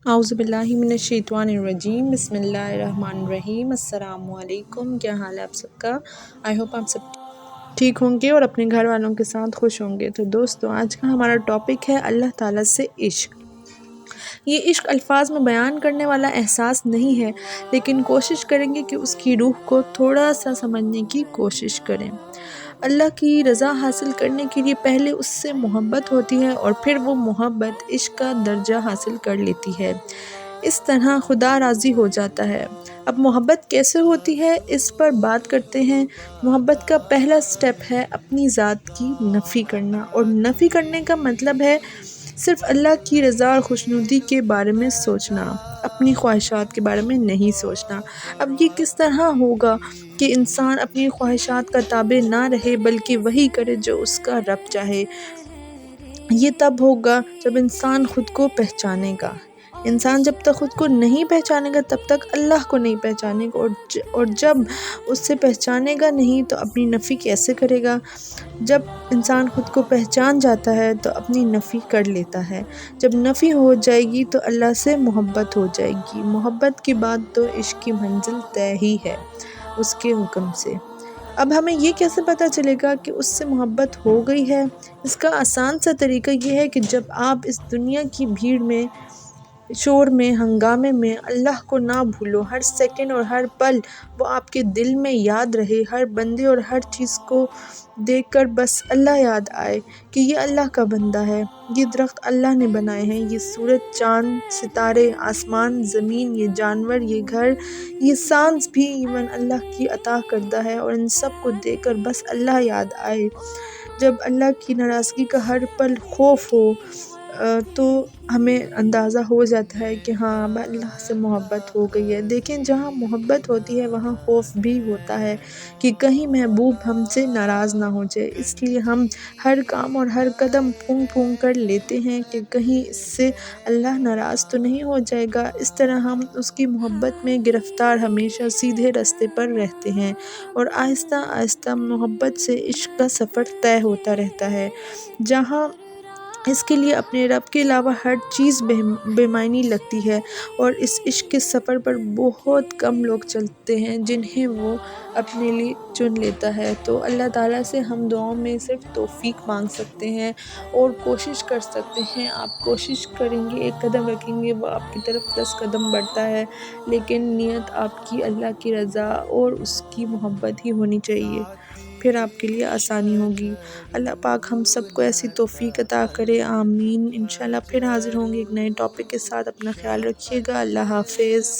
اعوذ باللہ من الشیطان الرجیم، بسم اللہ الرحمن الرحیم۔ السلام علیکم، کیا حال ہے آپ سب کا؟ آئی ہوپ آپ سب ٹھیک ہوں گے اور اپنے گھر والوں کے ساتھ خوش ہوں گے۔ تو دوستو، آج کا ہمارا ٹاپک ہے اللہ تعالیٰ سے عشق۔ یہ عشق الفاظ میں بیان کرنے والا احساس نہیں ہے، لیکن کوشش کریں گے کہ اس کی روح کو تھوڑا سا سمجھنے کی کوشش کریں۔ اللہ کی رضا حاصل کرنے کے لیے پہلے اس سے محبت ہوتی ہے اور پھر وہ محبت عشق کا درجہ حاصل کر لیتی ہے۔ اس طرح خدا راضی ہو جاتا ہے۔ اب محبت کیسے ہوتی ہے، اس پر بات کرتے ہیں۔ محبت کا پہلا سٹیپ ہے اپنی ذات کی نفی کرنا، اور نفی کرنے کا مطلب ہے صرف اللہ کی رضا اور خوشنودی کے بارے میں سوچنا، اپنی خواہشات کے بارے میں نہیں سوچنا۔ اب یہ کس طرح ہوگا کہ انسان اپنی خواہشات کا تابع نہ رہے بلکہ وہی کرے جو اس کا رب چاہے؟ یہ تب ہوگا جب انسان خود کو پہچانے گا۔ انسان جب تک خود کو نہیں پہچانے گا تب تک اللہ کو نہیں پہچانے گا، اور جب اس سے پہچانے گا نہیں تو اپنی نفی کیسے کرے گا؟ جب انسان خود کو پہچان جاتا ہے تو اپنی نفی کر لیتا ہے۔ جب نفی ہو جائے گی تو اللہ سے محبت ہو جائے گی۔ محبت کے بعد تو عشق کی منزل طے ہی ہے اس کے حکم سے۔ اب ہمیں یہ کیسے پتہ چلے گا کہ اس سے محبت ہو گئی ہے؟ اس کا آسان سا طریقہ یہ ہے کہ جب آپ اس دنیا کی بھیڑ میں، شور میں، ہنگامے میں اللہ کو نہ بھولو، ہر سیکنڈ اور ہر پل وہ آپ کے دل میں یاد رہے، ہر بندے اور ہر چیز کو دیکھ کر بس اللہ یاد آئے کہ یہ اللہ کا بندہ ہے، یہ درخت اللہ نے بنائے ہیں، یہ سورج، چاند، ستارے، آسمان، زمین، یہ جانور، یہ گھر، یہ سانس بھی ایون اللہ کی عطا کردہ ہے، اور ان سب کو دیکھ کر بس اللہ یاد آئے۔ جب اللہ کی ناراضگی کا ہر پل خوف ہو تو ہمیں اندازہ ہو جاتا ہے کہ ہاں اب اللہ سے محبت ہو گئی ہے۔ دیکھیں، جہاں محبت ہوتی ہے وہاں خوف بھی ہوتا ہے کہ کہیں محبوب ہم سے ناراض نہ ہو جائے، اس لیے ہم ہر کام اور ہر قدم پھونک پھونک کر لیتے ہیں کہ کہیں اس سے اللہ ناراض تو نہیں ہو جائے گا۔ اس طرح ہم اس کی محبت میں گرفتار ہمیشہ سیدھے راستے پر رہتے ہیں، اور آہستہ آہستہ محبت سے عشق کا سفر طے ہوتا رہتا ہے، جہاں اس کے لیے اپنے رب کے علاوہ ہر چیز بے معنی لگتی ہے۔ اور اس عشق کے سفر پر بہت کم لوگ چلتے ہیں جنہیں وہ اپنے لیے چن لیتا ہے۔ تو اللہ تعالیٰ سے ہم دعاؤں میں صرف توفیق مانگ سکتے ہیں اور کوشش کر سکتے ہیں۔ آپ کوشش کریں گے، ایک قدم رکھیں گے، وہ آپ کی طرف 10 قدم بڑھتا ہے، لیکن نیت آپ کی اللہ کی رضا اور اس کی محبت ہی ہونی چاہیے، پھر آپ کے لیے آسانی ہوگی۔ اللہ پاک ہم سب کو ایسی توفیق عطا کرے، آمین۔ انشاءاللہ پھر حاضر ہوں گے ایک نئے ٹاپک کے ساتھ۔ اپنا خیال رکھیے گا۔ اللہ حافظ۔